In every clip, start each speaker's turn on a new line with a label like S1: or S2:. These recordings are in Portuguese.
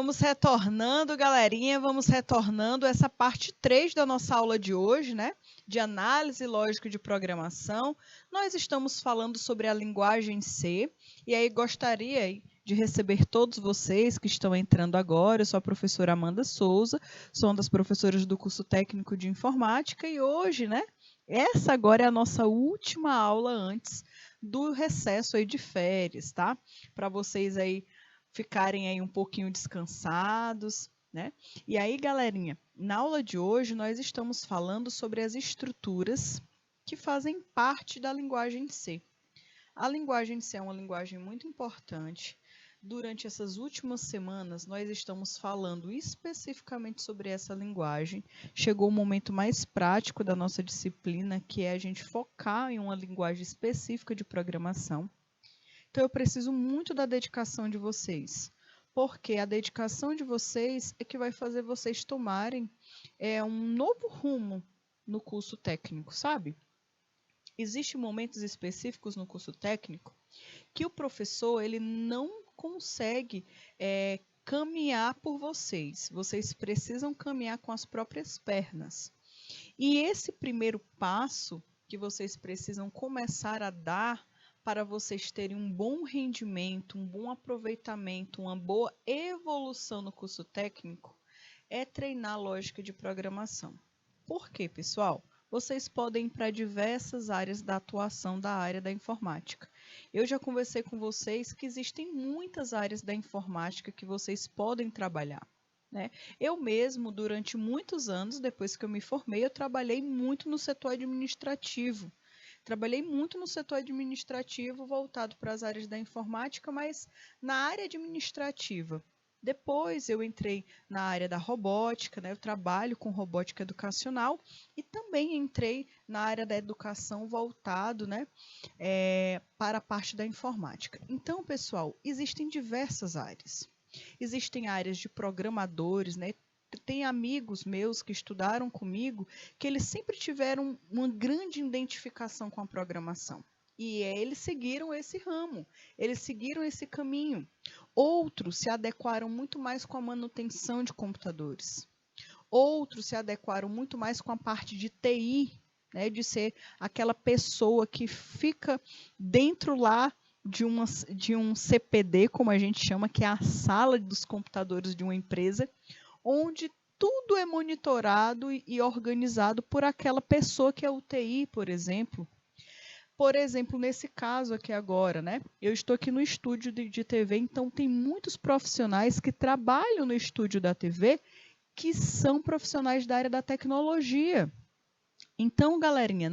S1: Vamos retornando, galerinha, vamos retornando essa parte 3 da nossa aula de hoje, né? De análise lógica de programação. Nós estamos falando sobre a linguagem C, e aí gostaria de receber todos vocês que estão entrando agora. Eu sou a professora Amanda Souza, sou uma das professoras do curso técnico de informática, e hoje, né? Essa agora é a nossa última aula antes do recesso aí de férias, tá? Para vocês aí ficarem aí um pouquinho descansados, né? E aí, galerinha, na aula de hoje nós estamos falando sobre as estruturas que fazem parte da linguagem C. A linguagem C é uma linguagem muito importante. Durante essas últimas semanas, nós estamos falando especificamente sobre essa linguagem. Chegou o momento mais prático da nossa disciplina, que é a gente focar em uma linguagem específica de programação. Então, eu preciso muito da dedicação de vocês, porque a dedicação de vocês é que vai fazer vocês tomarem um novo rumo no curso técnico, sabe? Existem momentos específicos no curso técnico que o professor ele não consegue caminhar por vocês. Vocês precisam caminhar com as próprias pernas. E esse primeiro passo que vocês precisam começar a dar para vocês terem um bom rendimento, um bom aproveitamento, uma boa evolução no curso técnico, é treinar lógica de programação. Por quê, pessoal? Vocês podem ir para diversas áreas da atuação da área da informática. Eu já conversei com vocês que existem muitas áreas da informática que vocês podem trabalhar, né? Eu mesmo, durante muitos anos, depois que eu me formei, eu trabalhei muito no setor administrativo. Trabalhei muito no setor administrativo voltado para as áreas da informática, mas na área administrativa. Depois eu entrei na área da robótica, né? Eu trabalho com robótica educacional e também entrei na área da educação voltado, né? Para a parte da informática. Então, pessoal, existem diversas áreas. Existem áreas de programadores, né? Tem amigos meus que estudaram comigo que eles sempre tiveram uma grande identificação com a programação. E eles seguiram esse ramo, eles seguiram esse caminho. Outros se adequaram muito mais com a manutenção de computadores. Outros se adequaram muito mais com a parte de TI, né, de ser aquela pessoa que fica dentro lá de um CPD, como a gente chama, que é a sala dos computadores de uma empresa, onde tudo é monitorado e organizado por aquela pessoa que é o TI, por exemplo. Por exemplo, nesse caso aqui agora, né? Eu estou aqui no estúdio de TV, então tem muitos profissionais que trabalham no estúdio da TV que são profissionais da área da tecnologia. Então, galerinha,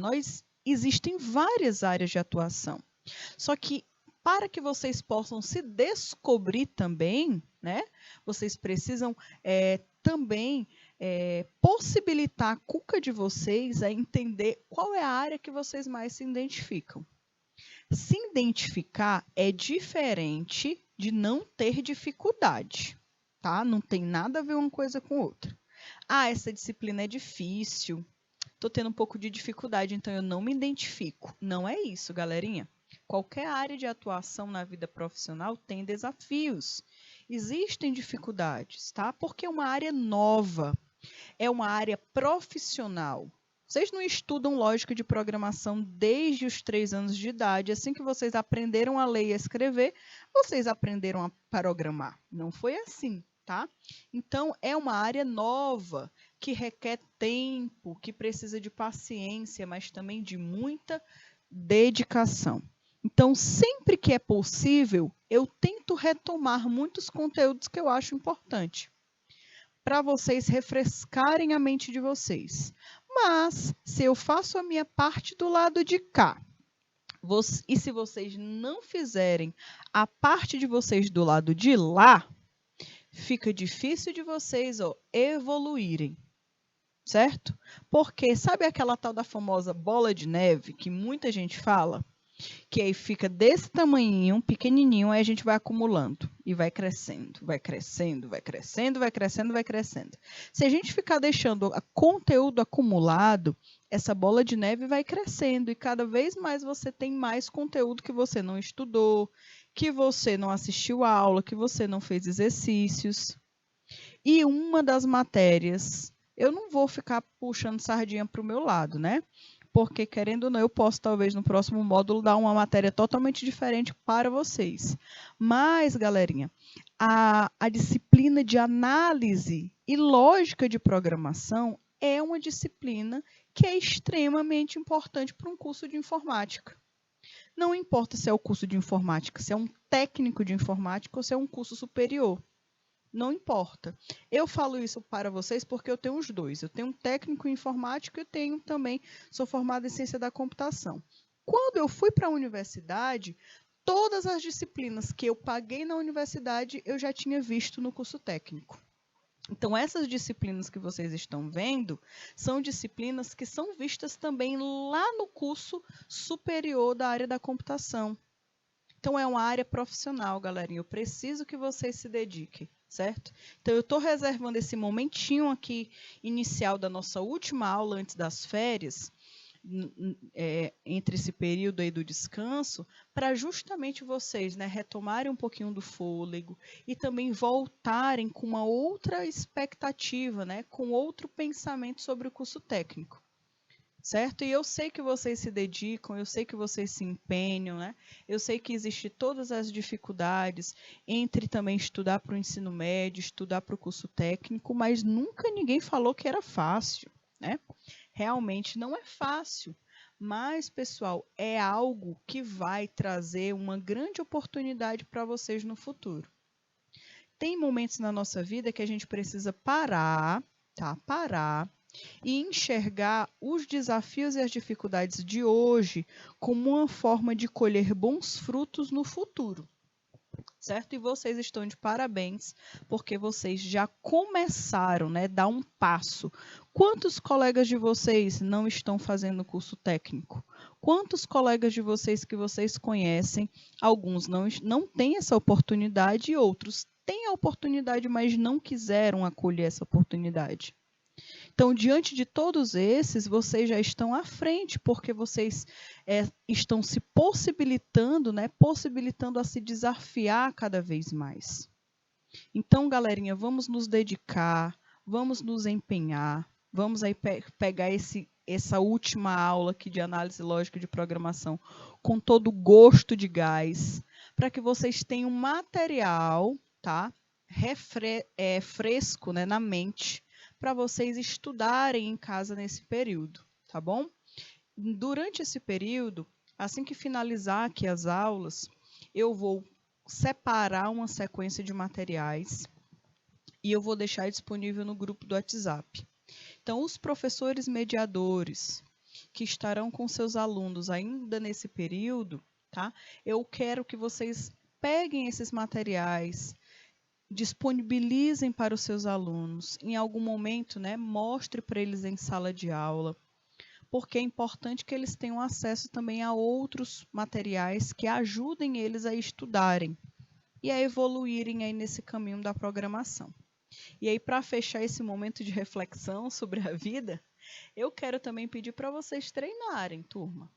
S1: existem várias áreas de atuação. Só que para que vocês possam se descobrir também, né? Vocês precisam também possibilitar a cuca de vocês a entender qual é a área que vocês mais se identificam. Se identificar é diferente de não ter dificuldade, tá? Não tem nada a ver uma coisa com outra. Ah, essa disciplina é difícil, estou tendo um pouco de dificuldade, então eu não me identifico. Não é isso, galerinha. Qualquer área de atuação na vida profissional tem desafios. Existem dificuldades, tá? Porque é uma área nova, é uma área profissional. Vocês não estudam lógica de programação desde os 3 anos de idade. Assim que vocês aprenderam a ler e a escrever, vocês aprenderam a programar. Não foi assim, tá? Então, é uma área nova, que requer tempo, que precisa de paciência, mas também de muita dedicação. Então, sempre que é possível, eu tento retomar muitos conteúdos que eu acho importante, para vocês refrescarem a mente de vocês. Mas, se eu faço a minha parte do lado de cá, e se vocês não fizerem a parte de vocês do lado de lá, fica difícil de vocês evoluírem. Certo? Porque sabe aquela tal da famosa bola de neve que muita gente fala? Que aí fica desse tamanhinho, pequenininho, aí a gente vai acumulando e vai crescendo, vai crescendo, vai crescendo, vai crescendo, vai crescendo. Se a gente ficar deixando conteúdo acumulado, essa bola de neve vai crescendo e cada vez mais você tem mais conteúdo que você não estudou, que você não assistiu a aula, que você não fez exercícios. E uma das matérias, eu não vou ficar puxando sardinha para o meu lado, né? Porque, querendo ou não, eu posso, talvez, no próximo módulo, dar uma matéria totalmente diferente para vocês. Mas, galerinha, a disciplina de análise e lógica de programação é uma disciplina que é extremamente importante para um curso de informática. Não importa se é o curso de informática, se é um técnico de informática ou se é um curso superior. Não importa. Eu falo isso para vocês porque eu tenho os dois. Eu tenho um técnico em informática e tenho também, sou formada em ciência da computação. Quando eu fui para a universidade, todas as disciplinas que eu paguei na universidade, eu já tinha visto no curso técnico. Então, essas disciplinas que vocês estão vendo são disciplinas que são vistas também lá no curso superior da área da computação. Então, é uma área profissional, galerinha. Eu preciso que vocês se dediquem, certo? Então, eu estou reservando esse momentinho aqui inicial da nossa última aula antes das férias, entre esse período aí do descanso, para justamente vocês, né, retomarem um pouquinho do fôlego e também voltarem com uma outra expectativa, né, com outro pensamento sobre o curso técnico. Certo? E eu sei que vocês se dedicam, eu sei que vocês se empenham, né? Eu sei que existem todas as dificuldades entre também estudar para o ensino médio, estudar para o curso técnico, mas nunca ninguém falou que era fácil, né? Realmente não é fácil, mas, pessoal, é algo que vai trazer uma grande oportunidade para vocês no futuro. Tem momentos na nossa vida que a gente precisa parar, tá? Parar e enxergar os desafios e as dificuldades de hoje como uma forma de colher bons frutos no futuro, certo? E vocês estão de parabéns, porque vocês já começaram, né, dar um passo. Quantos colegas de vocês não estão fazendo curso técnico? Quantos colegas de vocês que vocês conhecem, alguns não têm essa oportunidade e outros têm a oportunidade, mas não quiseram acolher essa oportunidade? Então, diante de todos esses, vocês já estão à frente, porque vocês estão se possibilitando, né, possibilitando a se desafiar cada vez mais. Então, galerinha, vamos nos dedicar, vamos nos empenhar, vamos aí pegar essa última aula aqui de análise lógica de programação com todo o gosto de gás, para que vocês tenham material, tá, fresco, né, na mente, para vocês estudarem em casa nesse período, tá bom? Durante esse período, assim que finalizar aqui as aulas, eu vou separar uma sequência de materiais e eu vou deixar disponível no grupo do WhatsApp. Então, os professores mediadores que estarão com seus alunos ainda nesse período, tá? Eu quero que vocês peguem esses materiais, disponibilizem para os seus alunos, em algum momento, né, mostre para eles em sala de aula, porque é importante que eles tenham acesso também a outros materiais que ajudem eles a estudarem e a evoluírem aí nesse caminho da programação. E aí, para fechar esse momento de reflexão sobre a vida, eu quero também pedir para vocês treinarem, turma.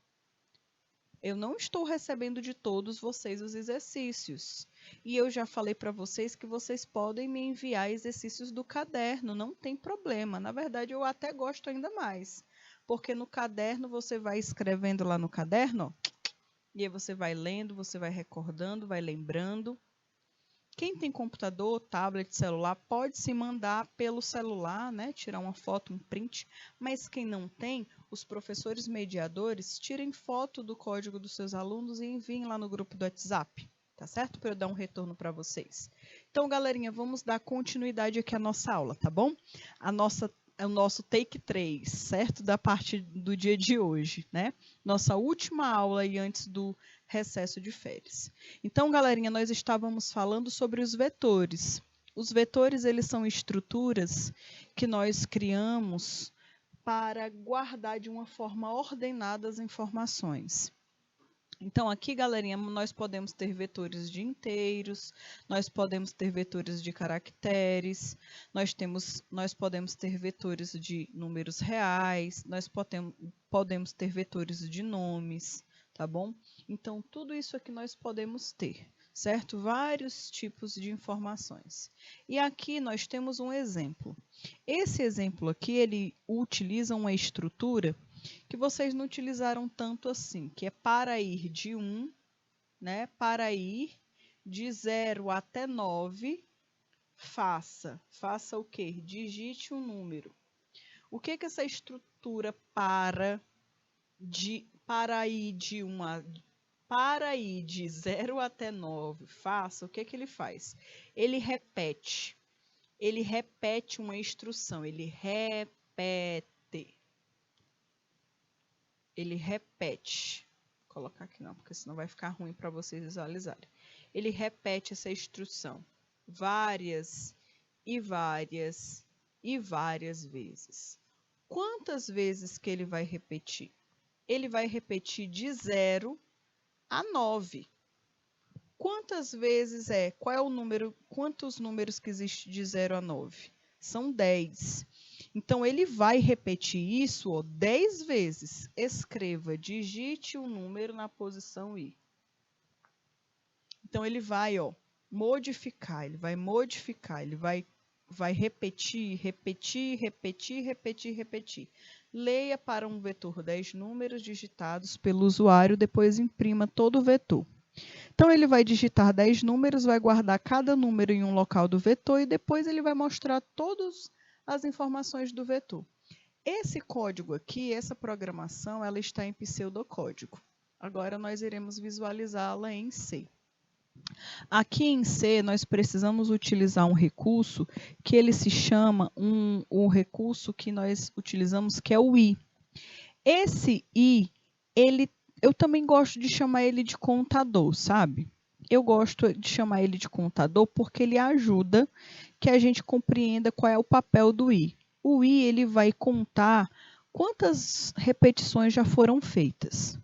S1: Eu não estou recebendo de todos vocês os exercícios. E eu já falei para vocês que vocês podem me enviar exercícios do caderno, não tem problema. Na verdade, eu até gosto ainda mais. Porque no caderno você vai escrevendo lá no caderno, ó, e aí você vai lendo, você vai recordando, vai lembrando. Quem tem computador, tablet, celular, pode se mandar pelo celular, né? Tirar uma foto, um print. Mas quem não tem, os professores mediadores, tirem foto do código dos seus alunos e enviem lá no grupo do WhatsApp, tá certo? Para eu dar um retorno para vocês. Então, galerinha, vamos dar continuidade aqui à nossa aula, tá bom? É o nosso take 3, certo? Da parte do dia de hoje, né? Nossa última aula aí antes do recesso de férias. Então, galerinha, nós estávamos falando sobre os vetores. Os vetores, eles são estruturas que nós criamos para guardar de uma forma ordenada as informações. Então, aqui, galerinha, nós podemos ter vetores de inteiros, nós podemos ter vetores de caracteres, nós podemos ter vetores de números reais, nós podemos ter vetores de nomes, tá bom? Então, tudo isso aqui nós podemos ter, certo? Vários tipos de informações. E aqui nós temos um exemplo. Esse exemplo aqui, ele utiliza uma estrutura que vocês não utilizaram tanto assim, que é para ir de 1, né? Para ir de 0 até 9, faça o quê? Digite um número. O que que essa estrutura para ir de 0 até 9 faça, o que que ele faz? Ele repete uma instrução, ele repete. Vou colocar aqui não, porque senão vai ficar ruim para vocês visualizarem. Ele repete essa instrução várias e várias e várias vezes. Quantas vezes que ele vai repetir? Ele vai repetir de 0 a 9. Quantas vezes é? Qual é o número? Quantos números que existe de 0 a 9? São 10. Então, ele vai repetir isso 10 vezes. Escreva, digite o número na posição I. Então, ele vai modificar, ele vai repetir. Leia para um vetor 10 números digitados pelo usuário, depois imprima todo o vetor. Então, ele vai digitar 10 números, vai guardar cada número em um local do vetor e depois ele vai mostrar todas as informações do vetor. Esse código aqui, essa programação, ela está em pseudocódigo. Agora, nós iremos visualizá-la em C. Aqui em C, nós precisamos utilizar um recurso que ele se chama, o recurso que nós utilizamos, que é o I. Esse I, eu também gosto de chamar ele de contador, sabe? Eu gosto de chamar ele de contador porque ele ajuda que a gente compreenda qual é o papel do I. O I, ele vai contar quantas repetições já foram feitas.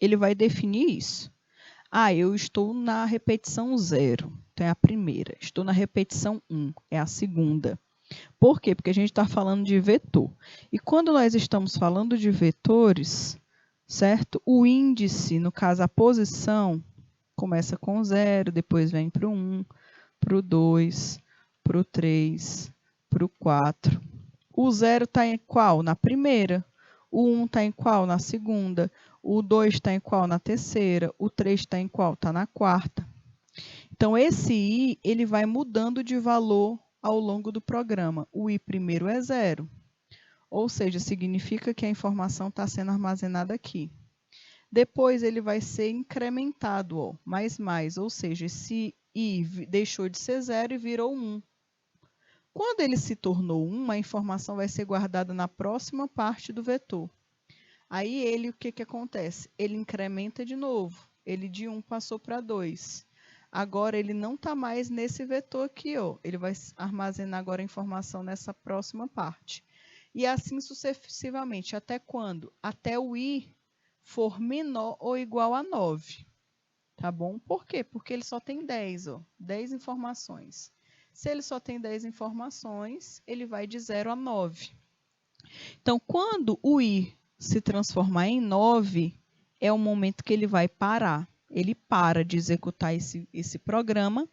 S1: Ele vai definir isso. Eu estou na repetição 0, então é a primeira. Estou na repetição 1, é a segunda. Por quê? Porque a gente está falando de vetor. E quando nós estamos falando de vetores, certo? O índice, no caso a posição, começa com 0, depois vem para o 1, para o 2, para o 3, para o 4. O 0 está em qual? Na primeira. O 1 está em qual? Na segunda. O 2 está em qual? Na terceira. O 3 está em qual? Está na quarta. Então, esse I, ele vai mudando de valor ao longo do programa. O I primeiro é 0. Ou seja, significa que a informação está sendo armazenada aqui. Depois, ele vai ser incrementado, mais, ou seja, esse I deixou de ser 0 e virou 1. Quando ele se tornou 1, a informação vai ser guardada na próxima parte do vetor. Aí, o que acontece? Ele incrementa de novo. Ele de 1 passou para 2. Agora, ele não está mais nesse vetor aqui. Ele vai armazenar agora a informação nessa próxima parte. E assim sucessivamente. Até quando? Até o I for menor ou igual a 9. Tá bom? Por quê? Porque ele só tem 10, 10 informações. Se ele só tem 10 informações, ele vai de 0 a 9. Então, quando o I se transformar em 9, é o momento que ele vai parar. Ele para de executar esse programa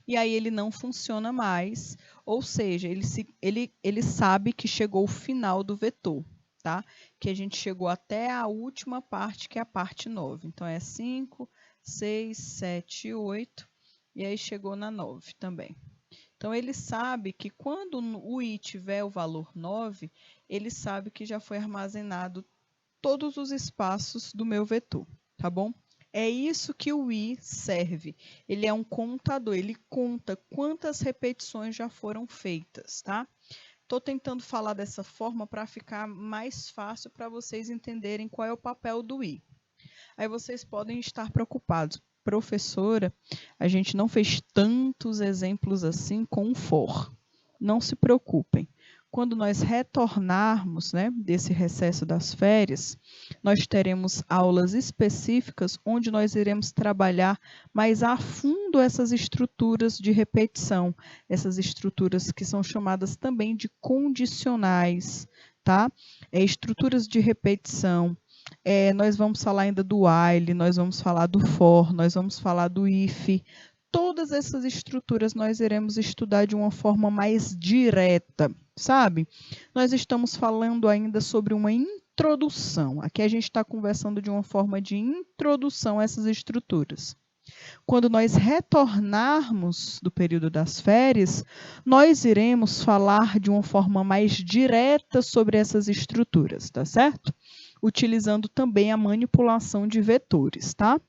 S1: e aí ele não funciona mais. Ou seja, ele sabe que chegou o final do vetor, tá? Que a gente chegou até a última parte, que é a parte 9. Então, é 5, 6, 7, 8 e aí chegou na 9 também. Então, ele sabe que quando o I tiver o valor 9, ele sabe que já foi armazenado todos os espaços do meu vetor, tá bom? É isso que o I serve. Ele é um contador, ele conta quantas repetições já foram feitas, tá? Estou tentando falar dessa forma para ficar mais fácil para vocês entenderem qual é o papel do I. Aí vocês podem estar preocupados. Professora, a gente não fez tantos exemplos assim com o for. Não se preocupem. Quando nós retornarmos, né, desse recesso das férias, nós teremos aulas específicas onde nós iremos trabalhar mais a fundo essas estruturas de repetição, essas estruturas que são chamadas também de condicionais, tá? Estruturas de repetição. Nós vamos falar ainda do while, nós vamos falar do for, nós vamos falar do if. todas essas estruturas nós iremos estudar de uma forma mais direta, sabe? Nós estamos falando ainda sobre uma introdução. Aqui a gente está conversando de uma forma de introdução a essas estruturas. Quando nós retornarmos do período das férias, nós iremos falar de uma forma mais direta sobre essas estruturas, tá certo? Utilizando também a manipulação de vetores, tá?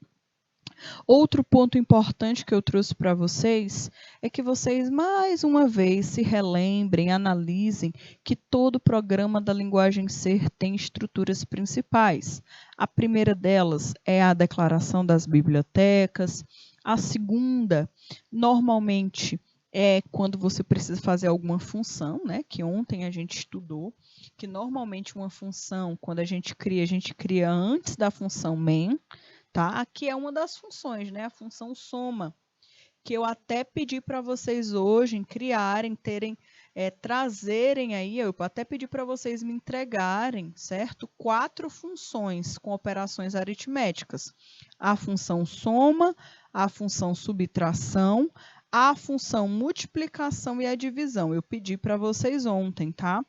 S1: Outro ponto importante que eu trouxe para vocês é que vocês, mais uma vez, se relembrem, analisem que todo programa da linguagem C tem estruturas principais. A primeira delas é a declaração das bibliotecas. A segunda, normalmente, é quando você precisa fazer alguma função, né? Que ontem a gente estudou, que normalmente uma função, quando a gente cria antes da função main. Tá? Aqui é uma das funções, né? A função soma, que eu até pedi para vocês hoje criarem, trazerem aí, eu até pedi para vocês me entregarem, certo? 4 funções com operações aritméticas. A função soma, a função subtração, a função multiplicação e a divisão. Eu pedi para vocês ontem, tá?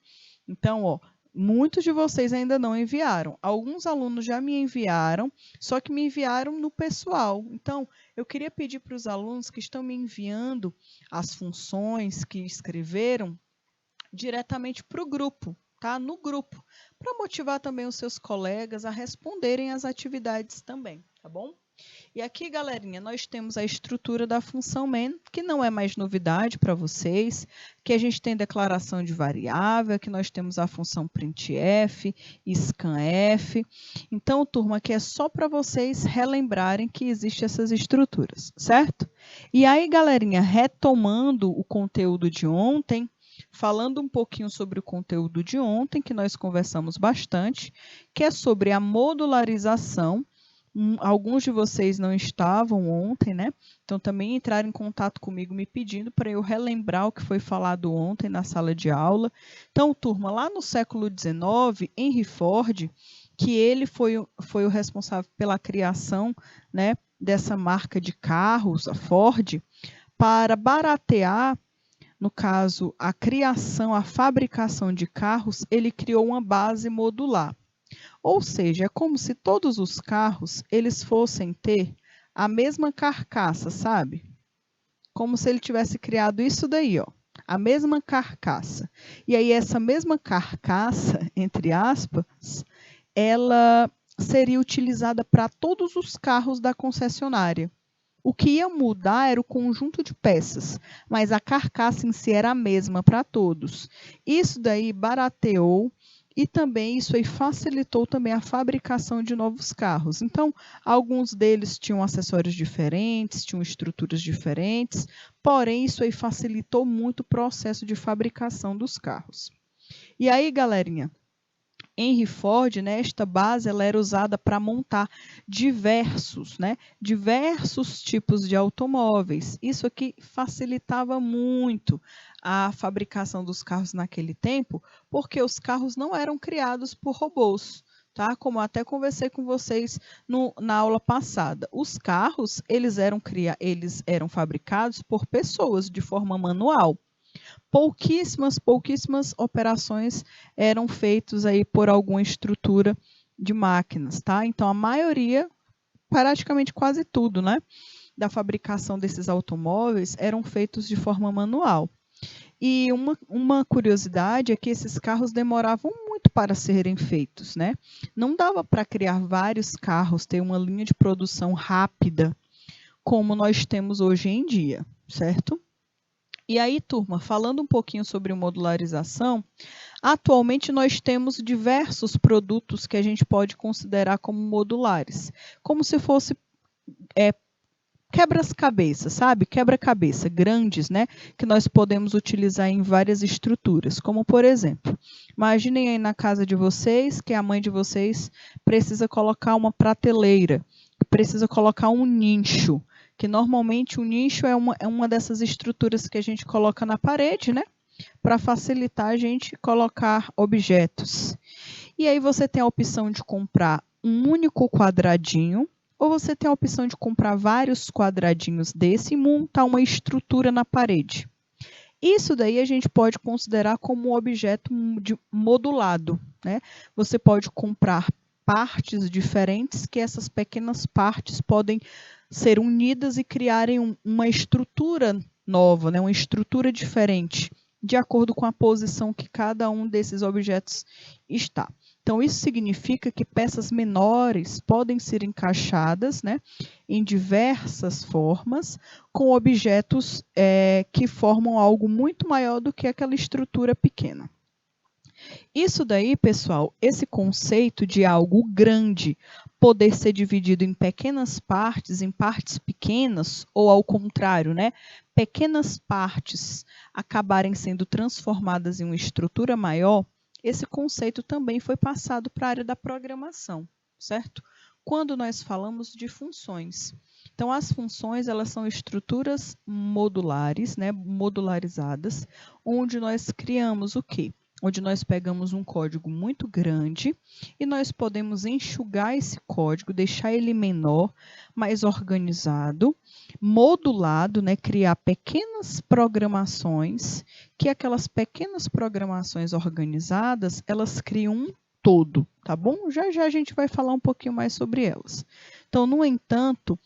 S1: Então, ó, muitos de vocês ainda não enviaram. Alguns alunos já me enviaram, só que me enviaram no pessoal. Então, eu queria pedir para os alunos que estão me enviando as funções que escreveram diretamente para o grupo, tá? No grupo, para motivar também os seus colegas a responderem às atividades também, tá bom? E aqui, galerinha, nós temos a estrutura da função main, que não é mais novidade para vocês, que a gente tem declaração de variável, que nós temos a função printf, scanf. Então, turma, aqui é só para vocês relembrarem que existem essas estruturas, certo? E aí, galerinha, retomando o conteúdo de ontem, falando um pouquinho sobre o conteúdo de ontem, que nós conversamos bastante, que é sobre a modularização. Alguns de vocês não estavam ontem, né? Então, também entraram em contato comigo me pedindo para eu relembrar o que foi falado ontem na sala de aula. Então, turma, lá no século XIX, Henry Ford, que ele foi o responsável pela criação, né, dessa marca de carros, a Ford, para baratear, no caso, a criação, a fabricação de carros, ele criou uma base modular. Ou seja, é como se todos os carros eles fossem ter a mesma carcaça, sabe? Como se ele tivesse criado isso daí, ó, a mesma carcaça. E aí essa mesma carcaça, entre aspas, ela seria utilizada para todos os carros da concessionária. O que ia mudar era o conjunto de peças, mas a carcaça em si era a mesma para todos. Isso daí barateou e também isso aí facilitou também a fabricação de novos carros. Então, alguns deles tinham acessórios diferentes, tinham estruturas diferentes, porém isso aí facilitou muito o processo de fabricação dos carros. E aí, galerinha, Henry Ford, né, esta base ela era usada para montar diversos tipos de automóveis. Isso aqui facilitava muito a fabricação dos carros naquele tempo, porque os carros não eram criados por robôs, tá? Como eu até conversei com vocês na aula passada. Os carros, eles eram fabricados por pessoas de forma manual. Pouquíssimas operações eram feitas aí por alguma estrutura de máquinas, tá? Então, a maioria, praticamente quase tudo, né, da fabricação desses automóveis eram feitos de forma manual. E uma curiosidade é que esses carros demoravam muito para serem feitos, né? Não dava para criar vários carros, ter uma linha de produção rápida, como nós temos hoje em dia, certo? E aí, turma, falando um pouquinho sobre modularização, atualmente nós temos diversos produtos que a gente pode considerar como modulares, como se fosse quebra-cabeça, sabe? Quebra-cabeça grandes, né? Que nós podemos utilizar em várias estruturas, como por exemplo, imaginem aí na casa de vocês que a mãe de vocês precisa colocar uma prateleira, precisa colocar um nicho, que normalmente o nicho é uma dessas estruturas que a gente coloca na parede, né? Para facilitar a gente colocar objetos. E aí você tem a opção de comprar um único quadradinho, ou você tem a opção de comprar vários quadradinhos desse e montar uma estrutura na parede. Isso daí a gente pode considerar como um objeto modulado, né? Você pode comprar partes diferentes que essas pequenas partes podem ser unidas e criarem uma estrutura nova, né? Uma estrutura diferente, de acordo com a posição que cada um desses objetos está. Então, isso significa que peças menores podem ser encaixadas, né, em diversas formas, com objetos que formam algo muito maior do que aquela estrutura pequena. Isso daí, pessoal, esse conceito de algo grande poder ser dividido em pequenas partes, em partes pequenas, ou ao contrário, né? Pequenas partes acabarem sendo transformadas em uma estrutura maior, esse conceito também foi passado para a área da programação, certo? Quando nós falamos de funções. Então, as funções, elas são estruturas modulares, né? Modularizadas, onde nós criamos o quê? Onde nós pegamos um código muito grande e nós podemos enxugar esse código, deixar ele menor, mais organizado, modulado, né? Criar pequenas programações, que aquelas pequenas programações organizadas, elas criam um todo, tá bom? Já já a gente vai falar um pouquinho mais sobre elas. Então, no entanto,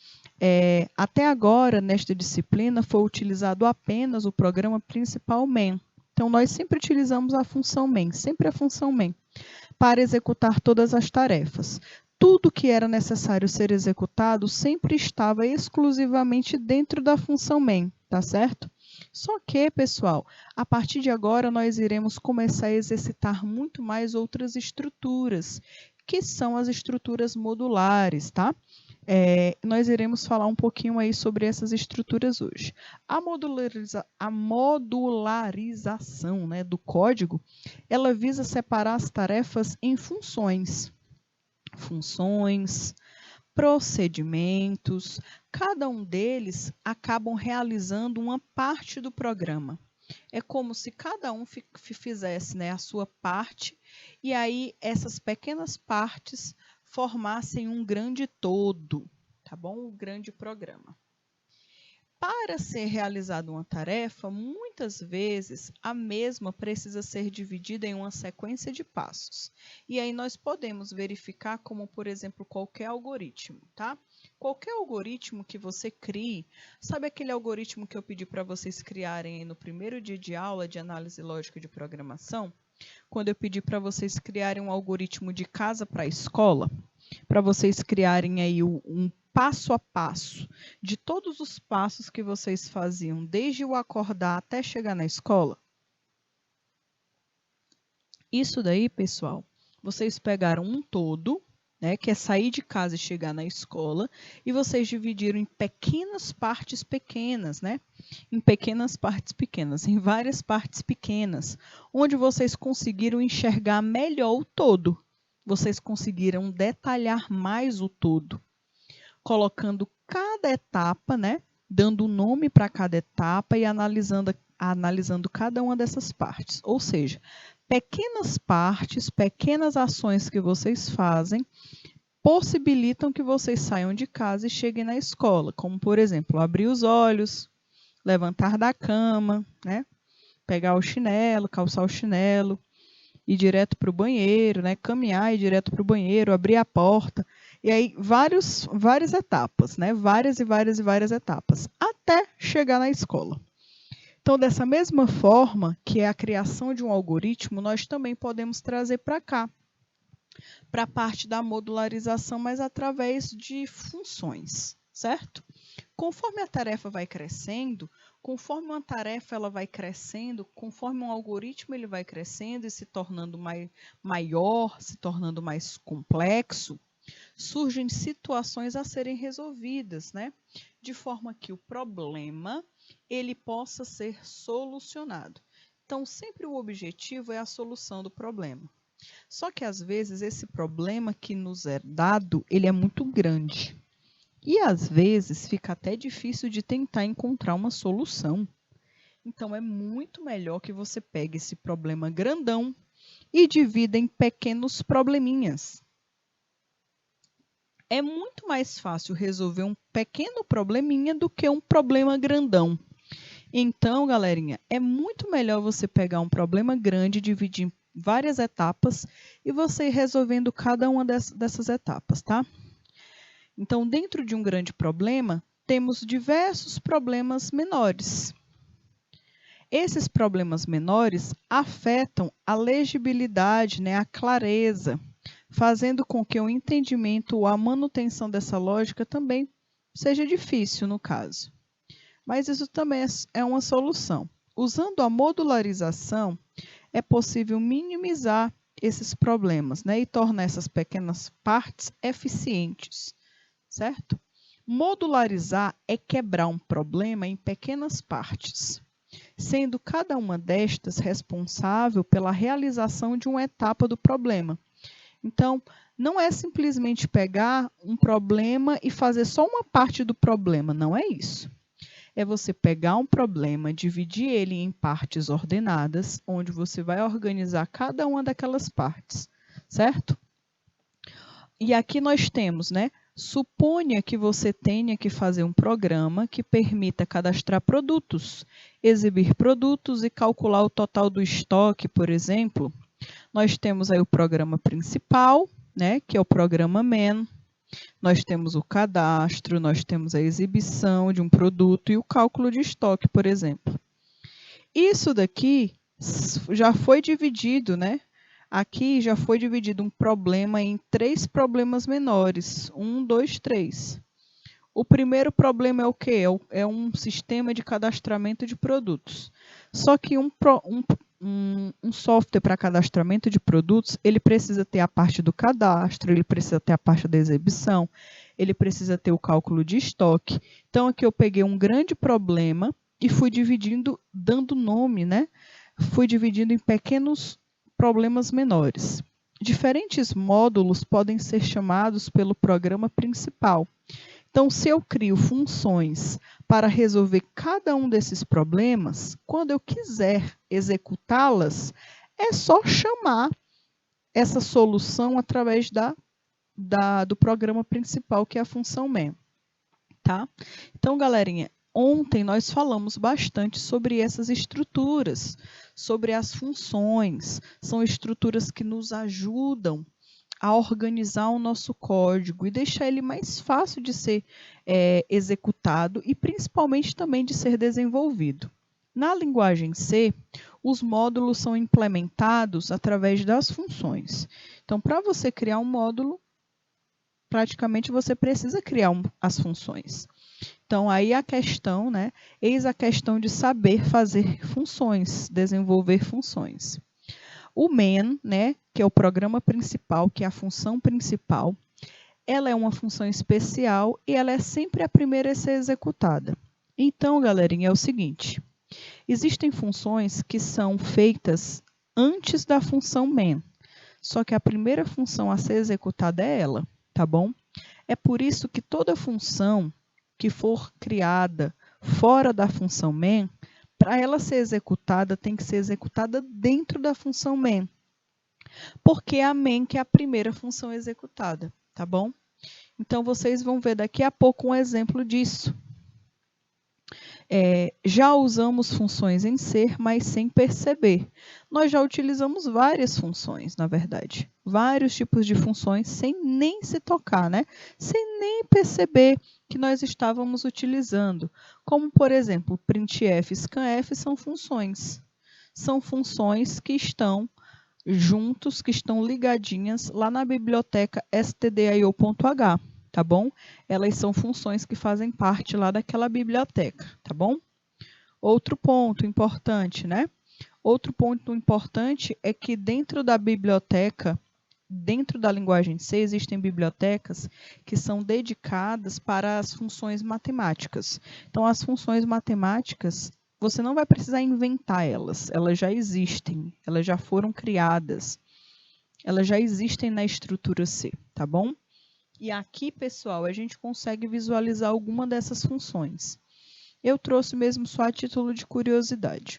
S1: até agora, nesta disciplina, foi utilizado apenas o programa principal main. Então, nós sempre utilizamos a função main, sempre a função main, para executar todas as tarefas. Tudo que era necessário ser executado sempre estava exclusivamente dentro da função main, tá certo? Só que, pessoal, a partir de agora nós iremos começar a exercitar muito mais outras estruturas, que são as estruturas modulares, tá? Nós iremos falar um pouquinho aí sobre essas estruturas hoje. A modularização, né, do código, ela visa separar as tarefas em funções. Funções, procedimentos, cada um deles acabam realizando uma parte do programa. É como se cada um fizesse, né, a sua parte, e aí essas pequenas partes formassem um grande todo, tá bom? Um grande programa. Para ser realizada uma tarefa, muitas vezes a mesma precisa ser dividida em uma sequência de passos. E aí nós podemos verificar como, por exemplo, qualquer algoritmo, tá? Qualquer algoritmo que você crie, sabe aquele algoritmo que eu pedi para vocês criarem aí no primeiro dia de aula de análise lógica de programação? Quando eu pedi para vocês criarem um algoritmo de casa para a escola, para vocês criarem aí um passo a passo de todos os passos que vocês faziam desde o acordar até chegar na escola. Isso daí, pessoal, vocês pegaram um todo, né, que é sair de casa e chegar na escola, e vocês dividiram em pequenas partes pequenas, né? Em pequenas partes pequenas, em várias partes pequenas, onde vocês conseguiram enxergar melhor o todo. Vocês conseguiram detalhar mais o todo, colocando cada etapa, né? Dando nome para cada etapa e analisando cada uma dessas partes. Ou seja, pequenas partes, pequenas ações que vocês fazem possibilitam que vocês saiam de casa e cheguem na escola, como, por exemplo, abrir os olhos, levantar da cama, né? Pegar o chinelo, calçar o chinelo, ir direto para o banheiro, né? Caminhar e ir direto para o banheiro, abrir a porta. E aí, várias etapas, né? Várias etapas, até chegar na escola. Então, dessa mesma forma que é a criação de um algoritmo, nós também podemos trazer para cá, para a parte da modularização, mas através de funções, certo? Conforme a tarefa vai crescendo, conforme uma tarefa ela vai crescendo, conforme um algoritmo ele vai crescendo e se tornando maior, se tornando mais complexo, surgem situações a serem resolvidas, né? De forma que o problema ele possa ser solucionado. Então, sempre o objetivo é a solução do problema. Só que, às vezes, esse problema que nos é dado, ele é muito grande. E, às vezes, fica até difícil de tentar encontrar uma solução. Então, é muito melhor que você pegue esse problema grandão e divida em pequenos probleminhas. É muito mais fácil resolver um pequeno probleminha do que um problema grandão. Então, galerinha, é muito melhor você pegar um problema grande, dividir em várias etapas e você ir resolvendo cada uma dessas etapas, tá? Então, dentro de um grande problema, temos diversos problemas menores. Esses problemas menores afetam a legibilidade, né, a clareza, fazendo com que o entendimento ou a manutenção dessa lógica também seja difícil no caso. Mas isso também é uma solução. Usando a modularização, é possível minimizar esses problemas, né, e tornar essas pequenas partes eficientes, certo? Modularizar é quebrar um problema em pequenas partes, sendo cada uma destas responsável pela realização de uma etapa do problema. Então, não é simplesmente pegar um problema e fazer só uma parte do problema, não é isso. É você pegar um problema, dividir ele em partes ordenadas, onde você vai organizar cada uma daquelas partes, certo? E aqui nós temos, né? Suponha que você tenha que fazer um programa que permita cadastrar produtos, exibir produtos e calcular o total do estoque, por exemplo. Nós temos aí o programa principal, né? Que é o programa MEN. Nós temos o cadastro, nós temos a exibição de um produto e o cálculo de estoque, por exemplo. Isso daqui já foi dividido, né? Aqui já foi dividido um problema em 3 problemas menores. 1, 2, 3. O primeiro problema é o quê? É um sistema de cadastramento de produtos. Só que um software para cadastramento de produtos, ele precisa ter a parte do cadastro, ele precisa ter a parte da exibição, ele precisa ter o cálculo de estoque. Então, aqui eu peguei um grande problema e fui dividindo, dando nome, né? Fui dividindo em pequenos problemas menores. Diferentes módulos podem ser chamados pelo programa principal. Então, se eu crio funções para resolver cada um desses problemas, quando eu quiser executá-las, é só chamar essa solução através do programa principal, que é a função main. Tá? Então, galerinha, ontem nós falamos bastante sobre essas estruturas, sobre as funções. São estruturas que nos ajudam a organizar o nosso código e deixar ele mais fácil de ser executado e principalmente também de ser desenvolvido. Na linguagem C, os módulos são implementados através das funções. Então, para você criar um módulo, praticamente você precisa criar as funções. Então, aí a questão, né? Eis a questão de saber fazer funções, desenvolver funções. O main, né, que é o programa principal, que é a função principal, ela é uma função especial e ela é sempre a primeira a ser executada. Então, galerinha, é o seguinte, existem funções que são feitas antes da função main, só que a primeira função a ser executada é ela, tá bom? É por isso que toda função que for criada fora da função main, para ela ser executada, tem que ser executada dentro da função main. Porque é a main que é a primeira função executada, tá bom? Então, vocês vão ver daqui a pouco um exemplo disso. Já usamos funções em C, mas sem perceber. Nós já utilizamos várias funções, na verdade. Vários tipos de funções sem nem se tocar, né? Sem nem perceber que nós estávamos utilizando. Como, por exemplo, printf e scanf são funções. São funções que estão juntos, que estão ligadinhas lá na biblioteca stdio.h. Tá bom? Elas são funções que fazem parte lá daquela biblioteca, tá bom? Outro ponto importante, né? Outro ponto importante é que dentro da biblioteca, dentro da linguagem C, existem bibliotecas que são dedicadas para as funções matemáticas. Então, as funções matemáticas, você não vai precisar inventar elas já existem, elas já foram criadas, elas já existem na estrutura C, tá bom? E aqui, pessoal, a gente consegue visualizar alguma dessas funções. Eu trouxe mesmo só a título de curiosidade.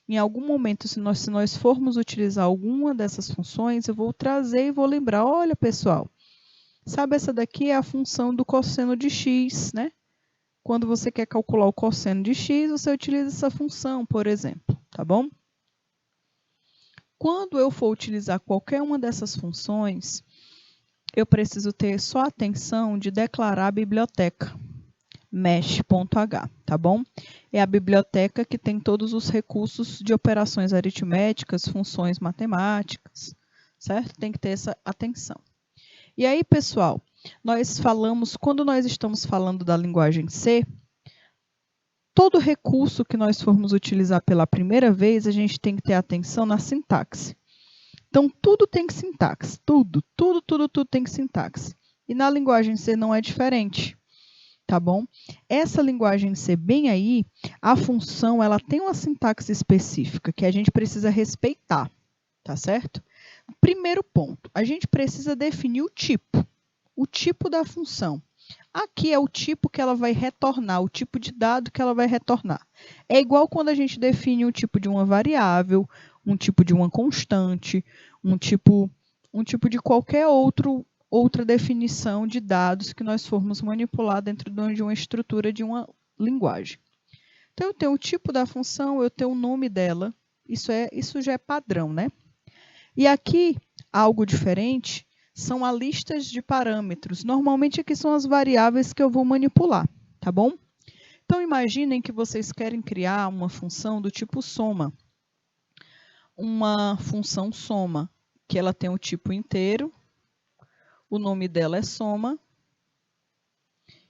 S1: Em algum momento, se nós formos utilizar alguma dessas funções, eu vou trazer e vou lembrar, olha, pessoal, Sabe, essa daqui é a função do cosseno de x, né? Quando você quer calcular o cosseno de x, você utiliza essa função, por exemplo, tá bom? Quando eu for utilizar qualquer uma dessas funções, eu preciso ter só a atenção de declarar a biblioteca, mesh.h, tá bom? É a biblioteca que tem todos os recursos de operações aritméticas, funções matemáticas, certo? Tem que ter essa atenção. E aí, pessoal, quando nós estamos falando da linguagem C, todo recurso que nós formos utilizar pela primeira vez, a gente tem que ter atenção na sintaxe. Então, tudo tem sintaxe, tudo tem sintaxe. E na linguagem C não é diferente, tá bom? Essa linguagem C bem aí, a função, ela tem uma sintaxe específica que a gente precisa respeitar, tá certo? Primeiro ponto, a gente precisa definir o tipo da função. Aqui é o tipo que ela vai retornar, o tipo de dado que ela vai retornar. É igual quando a gente define o tipo de uma variável, um tipo de uma constante, um tipo de qualquer outra definição de dados que nós formos manipular dentro de uma estrutura de uma linguagem. Então, eu tenho o tipo da função, eu tenho o nome dela, isso já é padrão, né? E aqui, algo diferente, são as listas de parâmetros. Normalmente aqui são as variáveis que eu vou manipular, tá bom? Então, imaginem que vocês querem criar uma função do tipo soma. Uma função soma, que ela tem o tipo inteiro, o nome dela é soma,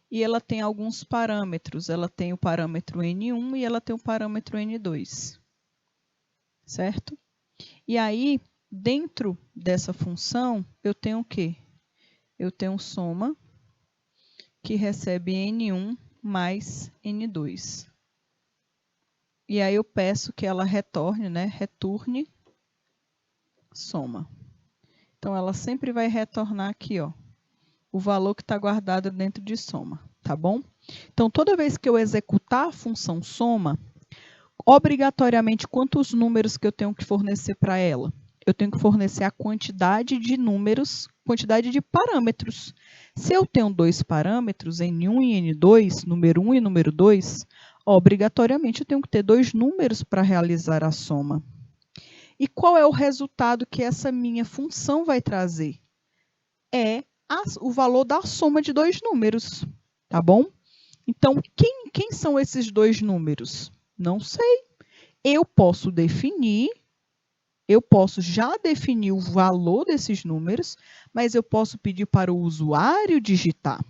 S1: e ela tem alguns parâmetros. Ela tem o parâmetro N1 e ela tem o parâmetro N2, certo? E aí, dentro dessa função, eu tenho o quê? Eu tenho soma, que recebe N1 mais N2. E aí eu peço que ela retorne, né? Retorne soma. Então, ela sempre vai retornar aqui, ó, o valor que está guardado dentro de soma, tá bom? Então, toda vez que eu executar a função soma, obrigatoriamente, quantos números que eu tenho que fornecer para ela? Eu tenho que fornecer a quantidade de números, quantidade de parâmetros. Se eu tenho dois parâmetros, N1 e N2, número 1 e número 2, obrigatoriamente eu tenho que ter dois números para realizar a soma. E qual é o resultado que essa minha função vai trazer? É o valor da soma de dois números, tá bom? Então, quem são esses dois números? Não sei. Eu posso já definir o valor desses números, mas eu posso pedir para o usuário digitar.